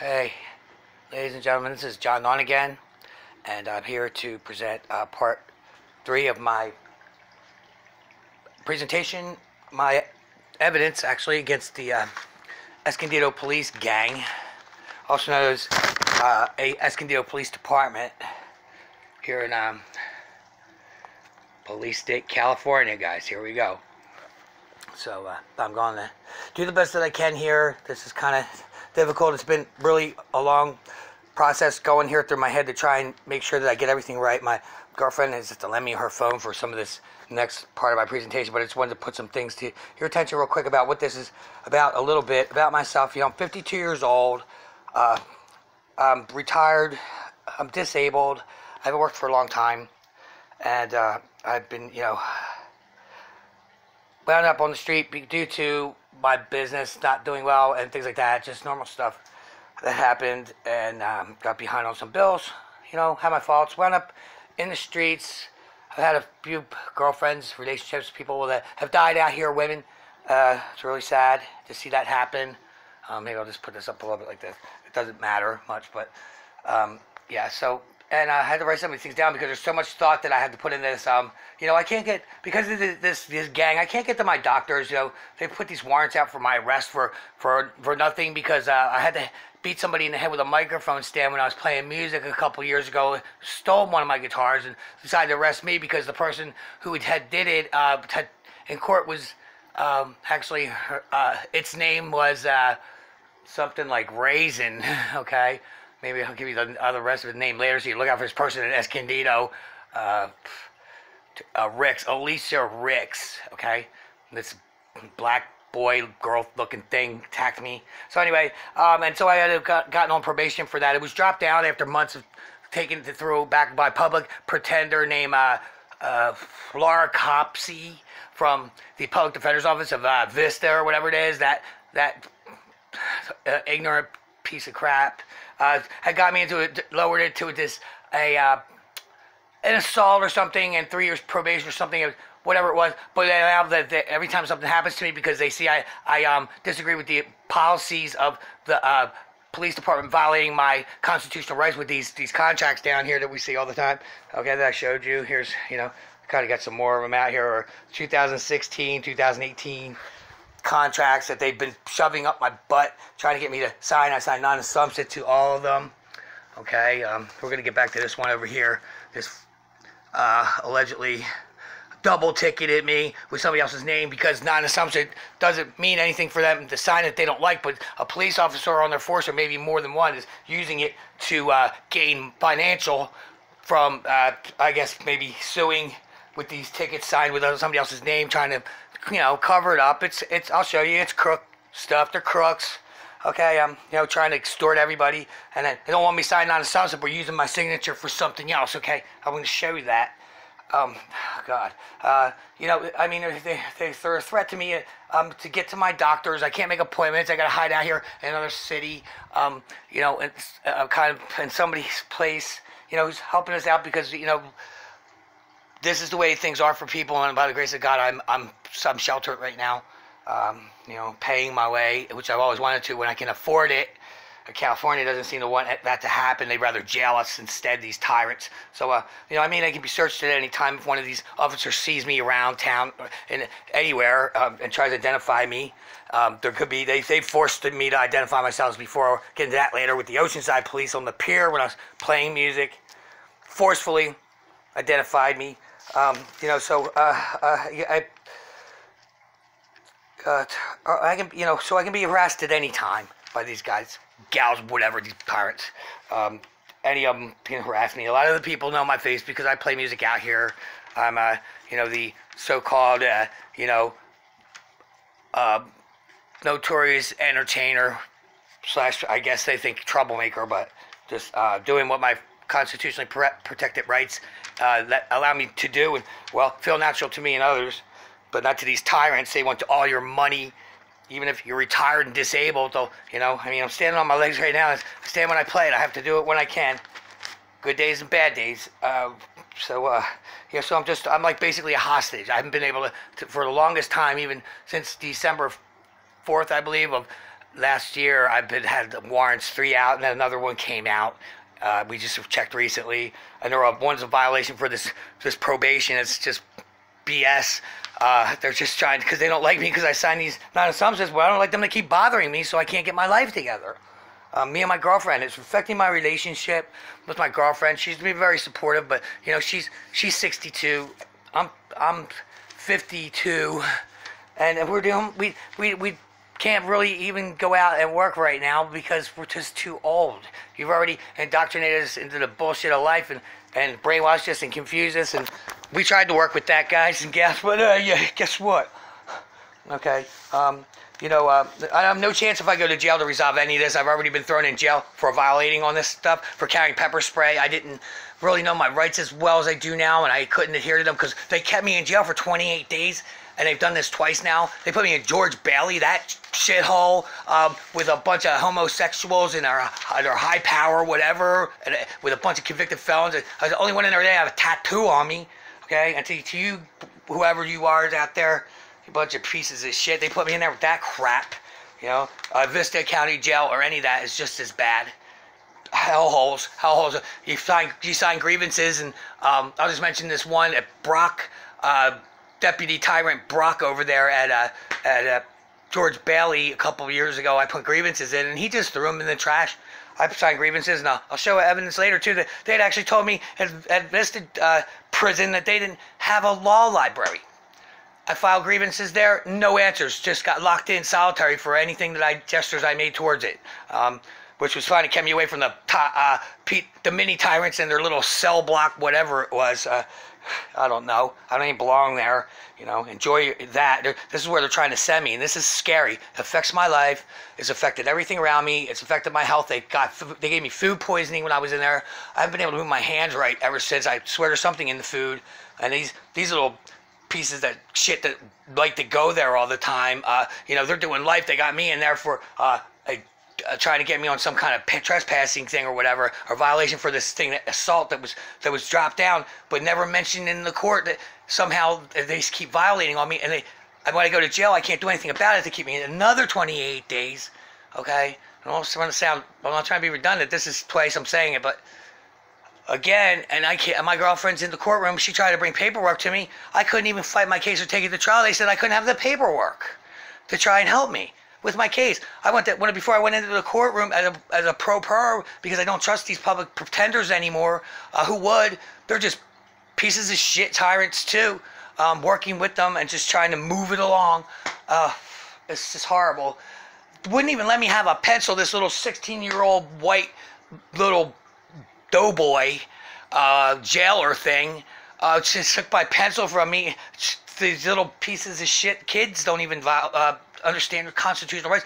Hey, ladies and gentlemen, this is John on again, and I'm here to present part 3 of my presentation, my evidence actually against the Escondido police gang, also known as a Escondido Police Department here in Police State, California, guys. Here we go. So I'm going to do the best that I can here. This is kind of difficult. It's been really a long process going here through my head to try and make sure that I get everything right. My girlfriend has just to lend me her phone for some of this next part of my presentation, but I just wanted to put some things to your attention real quick about what this is about, a little bit about myself. You know, I'm 52 years old. I'm retired. I'm disabled. I haven't worked for a long time, and I've been, wound up on the street due to my business not doing well and things like that. Just normal stuff that happened, and got behind on some bills. Had my faults. Wound up in the streets. I've had a few girlfriends, relationships, people that have died out here, women. It's really sad to see that happen. Maybe I'll just put this up a little bit like this. It doesn't matter much, but yeah. So, and I had to write some of these things down because there's so much thought that I had to put in this. I can't get, because of this gang, I can't get to my doctors. They put these warrants out for my arrest for nothing because I had to beat somebody in the head with a microphone stand when I was playing music a couple years ago, stole one of my guitars, and decided to arrest me because the person who had did it in court was actually, its name was something like Raisin, okay? Maybe I'll give you the rest of the name later, so you look out for this person in Escondido. Alicia Ricks, okay? This black boy, girl-looking thing attacked me. So anyway, and so I had gotten on probation for that. It was dropped down after months of taking it through back by a public pretender named Laura Copsey from the Public Defender's Office of Vista or whatever it is. That ignorant piece of crap had got me into it, lowered it to an assault or something, and 3 years probation or something, whatever it was. But now that every time something happens to me, because they see I disagree with the policies of the police department violating my constitutional rights with these contracts down here that we see all the time. Okay, that I showed you. Here's, kind of got some more of them out here, or 2016, 2018 contracts that they've been shoving up my butt, trying to get me to sign. I signed non-assumption to all of them. Okay, we're going to get back to this one over here. This allegedly double-ticketed me with somebody else's name because non-assumption doesn't mean anything for them to sign it they don't like, but a police officer on their force, or maybe more than one, is using it to gain financial from, I guess, maybe suing with these tickets signed with somebody else's name, trying to, cover it up. It's I'll show you, it's crook stuff. They're crooks. Okay, I'm, trying to extort everybody, and then they don't want me signing non-assumption, but using my signature for something else. Okay, I'm going to show you that. God, I mean, they're a threat to me to get to my doctors. I can't make appointments. I got to hide out here in another city. It's kind of in somebody's place. Who's helping us out because this is the way things are for people, and by the grace of God, I'm sheltered right now. Paying my way, which I've always wanted to when I can afford it. California doesn't seem to want that to happen. They'd rather jail us instead, these tyrants. So, I can be searched at any time if one of these officers sees me around town, in anywhere, and tries to identify me. There could be, they forced me to identify myself before. Get into that later with the Oceanside police on the pier when I was playing music. Forcefully identified me. I can, so I can be harassed at any time by these guys, gals, whatever, these pirates. Any of them can harass me. A lot of the people know my face because I play music out here. I'm, the so-called, notorious entertainer / I guess they think troublemaker, but just doing what my constitutionally protected rights that allow me to do, and, well, feel natural to me and others. But not to these tyrants. They want all your money, even if you're retired and disabled. Though, I'm standing on my legs right now. I stand when I play it. I have to do it when I can. Good days and bad days. So I'm like basically a hostage. I haven't been able to for the longest time, even since December 4th, I believe, of last year I've had the warrants 3 out, and then another one came out. We just checked recently, and there are one's a violation for this probation. It's just BS. They're just trying because they don't like me because I signed these non-assumptions. Well, I don't like them to keep bothering me, so I can't get my life together. Me and my girlfriend, it's affecting my relationship with my girlfriend. She's been very supportive, but you know she's 62. I'm 52, and we're doing we can't really even go out and work right now because we're just too old. You've already indoctrinated us into the bullshit of life and brainwashed us and confused us, and we tried to work with that, guys, and guess what? Yeah, guess what? Okay, I have no chance if I go to jail to resolve any of this. I've already been thrown in jail for violating on this stuff, for carrying pepper spray. I didn't really know my rights as well as I do now, and I couldn't adhere to them because they kept me in jail for 28 days, and they've done this twice now. They put me in George Bailey, that shithole, with a bunch of homosexuals and their high power, whatever, and with a bunch of convicted felons. I was the only one in there that had a tattoo on me, okay? And to you, whoever you are out there, a bunch of pieces of shit, they put me in there with that crap, you know? Vista County Jail or any of that is just as bad. Hellholes. You sign grievances, and I'll just mention this one at Brock, Deputy Tyrant Brock over there at George Bailey a couple of years ago. I put grievances in, and he just threw them in the trash. I signed grievances, and I'll show evidence later too that they had actually told me at Vista Prison that they didn't have a law library. I filed grievances there, no answers. Just got locked in solitary for anything gestures I made towards it, which was fine. It kept me away from the mini tyrants and their little cell block, whatever it was. I don't know. I don't even belong there. You know, enjoy that. This is where they're trying to send me, and this is scary. It affects my life. It's affected everything around me. It's affected my health. They gave me food poisoning when I was in there. I haven't been able to move my hands right ever since. I swear there's something in the food, and these little pieces that shit that like to go there all the time. They're doing life. They got me in there for trying to get me on some kind of trespassing thing or whatever, or violation for this thing, assault that was dropped down, but never mentioned in the court. That somehow they keep violating on me, and when I go to jail, I can't do anything about it. They keep me in another 28 days. Okay, I don't want to sound. I'm not trying to be redundant. This is twice I'm saying it, but. Again, and I can't. My girlfriend's in the courtroom. She tried to bring paperwork to me. I couldn't even fight my case or take it to trial. They said I couldn't have the paperwork to try and help me with my case. Before I went into the courtroom as a pro per because I don't trust these public pretenders anymore. Who would? They're just pieces of shit tyrants too. Working with them and just trying to move it along. It's just horrible. Wouldn't even let me have a pencil. This little 16-year-old white little doughboy jailer thing just took my pencil from me. These little pieces of shit kids don't even understand their constitutional rights.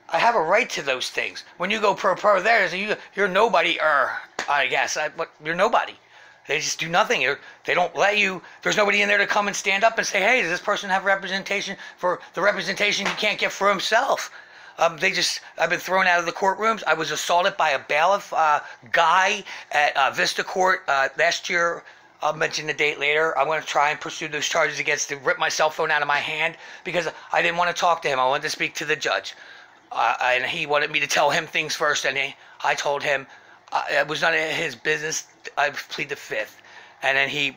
I have a right to those things. When you go pro there, you're nobody. I guess you're nobody. They just do nothing. They don't let you. There's nobody in there to come and stand up and say, hey, does this person have representation for the representation he can't get for himself? I've been thrown out of the courtrooms. I was assaulted by a bailiff guy at Vista Court last year. I'll mention the date later. I'm going to try and pursue those charges against rip my cell phone out of my hand because I didn't want to talk to him. I wanted to speak to the judge. And he wanted me to tell him things first. And I told him it was none of his business. I plead the fifth. And then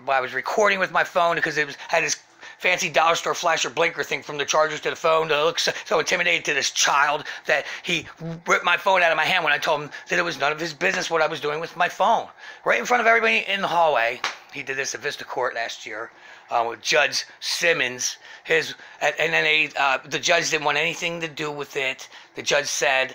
I was recording with my phone because had his fancy dollar store flasher blinker thing from the chargers to the phone to look so intimidated to this child that he ripped my phone out of my hand when I told him that it was none of his business what I was doing with my phone. Right in front of everybody in the hallway. He did this at Vista Court last year with Judge Simmons. And then the judge didn't want anything to do with it. The judge said,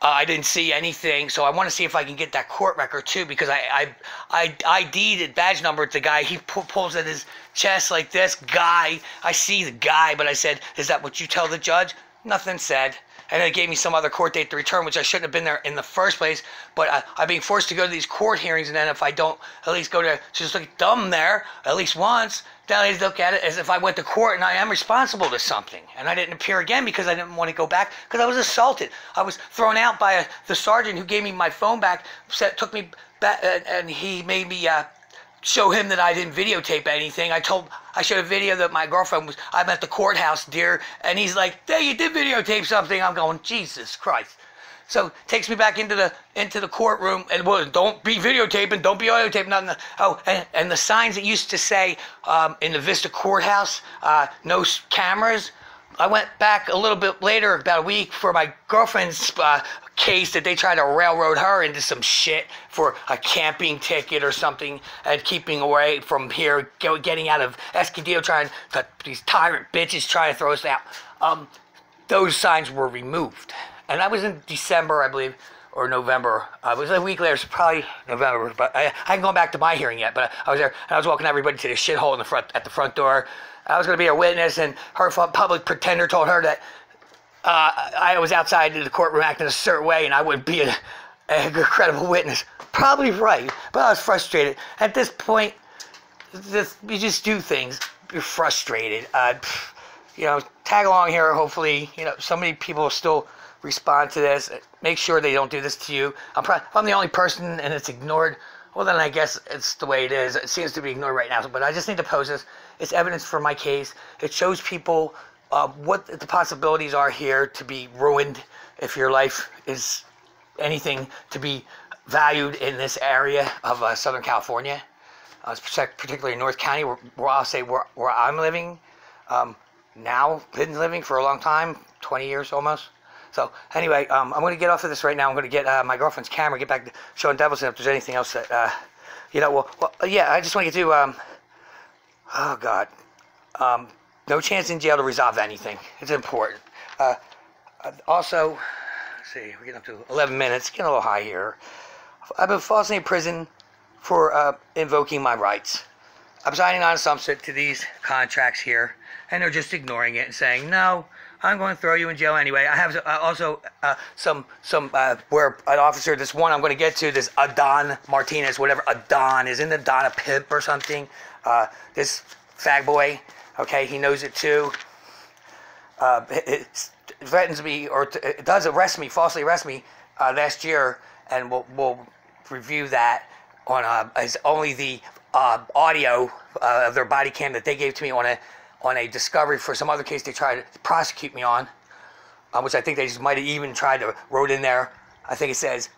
I didn't see anything, so I want to see if I can get that court record too, because I ID'd badge number the guy. He pulls at his chest like this. Guy, I see the guy, but I said, is that what you tell the judge? Nothing said. And then it gave me some other court date to return, which I shouldn't have been there in the first place. But I'm being forced to go to these court hearings, and then if I don't at least go to just look dumb there at least once, then they look at it as if I went to court and I am responsible to something. And I didn't appear again because I didn't want to go back because I was assaulted. I was thrown out by the sergeant who gave me my phone back, took me back, and he made me show him that I didn't videotape anything. I showed a video that my girlfriend was, I'm at the courthouse, dear, and he's like, hey, you did videotape something. I'm going, Jesus Christ. So takes me back into the courtroom, and well, don't be videotaping, don't be audio taping, nothing. Oh, and the signs that used to say in the Vista courthouse, no cameras. I went back a little bit later, about a week, for my girlfriend's case that they tried to railroad her into some shit for a camping ticket or something, and keeping away from here, getting out of Escondido, these tyrant bitches trying to throw us out. Those signs were removed. And I was in December, I believe, or November. It was a week later, so probably November. But I hadn't gone back to my hearing yet. But I was there, and I was walking everybody to the shithole at the front door. I was going to be a witness, and her public pretender told her that I was outside the courtroom acting a certain way, and I wouldn't be a credible witness. Probably right, but I was frustrated. At this point, you just do things. You're frustrated. Tag along here. Hopefully, so many people still respond to this. Make sure they don't do this to you. If I'm the only person and it's ignored, well, then I guess it's the way it is. It seems to be ignored right now, but I just need to post this. It's evidence for my case. It shows people what the possibilities are here to be ruined if your life is anything to be valued in this area of Southern California, particularly in North County, where I'll say where I'm living now. Been living for a long time, 20 years almost. So anyway, I'm going to get off of this right now. I'm going to get my girlfriend's camera, get back to showing Devils, and if there's anything else that, I just want to get to, oh God, no chance in jail to resolve anything. It's important. Also, let's see, we're getting up to 11 minutes, getting a little high here. I've been falsely in prison for invoking my rights. I'm signing on some to these contracts here, and they're just ignoring it and saying, no, I'm going to throw you in jail anyway. I have also some where an officer, this one I'm going to get to, this Adon Martinez, whatever Adon is, in the Don a pimp or something. This fag boy, okay, he knows it too. It threatens me, or it does arrest me, falsely arrest me last year, and we'll review that on as only the audio of their body cam that they gave to me on a discovery for some other case they tried to prosecute me on, which I think they just might have even tried to wrote in there. I think it says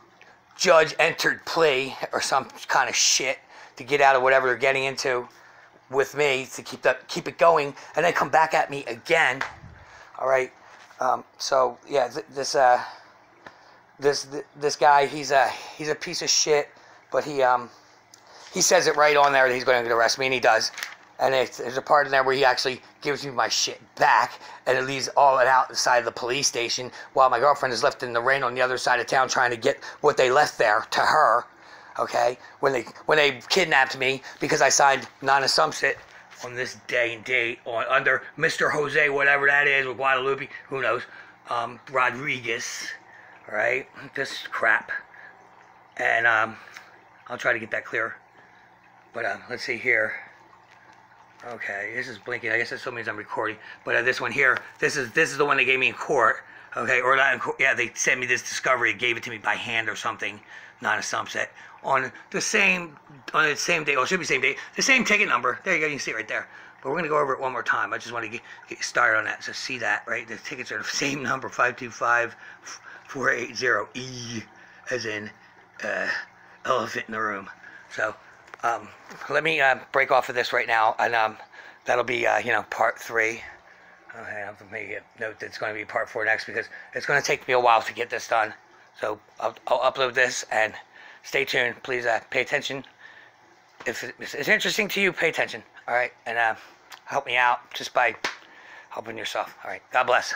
judge entered plea or some kind of shit to get out of whatever they're getting into with me to keep it going, and then come back at me again. All right. So yeah, this guy, he's a piece of shit, but he says it right on there that he's going to arrest me, and he does. And there's a part in there where he actually gives me my shit back, and it leaves all it out inside of the police station while my girlfriend is left in the rain on the other side of town trying to get what they left there to her. Okay, when they kidnapped me because I signed non-assumpsit on this day and date under Mr. Jose, whatever that is, with Guadalupe, who knows, Rodriguez. All right, this crap, and I'll try to get that clear. But let's see here. Okay, this is blinking. I guess that still means I'm recording. But this one here, this is the one they gave me in court. Okay, or not in court. Yeah, they sent me this discovery, gave it to me by hand or something, non-assumpsit, on the same day. Well, it should be the same day. The same ticket number. There you go. You can see it right there. But we're gonna go over it one more time. I just want to get started on that. So see that, right? The tickets are the same number, 525-480E, as in elephant in the room. So. Let me break off of this right now, and that'll be part 3. Okay, I'll make a note that it's going to be part 4 next, because it's going to take me a while to get this done. So I'll upload this, and stay tuned. Please pay attention. If it's interesting to you, pay attention. All right, and help me out just by helping yourself. All right, God bless.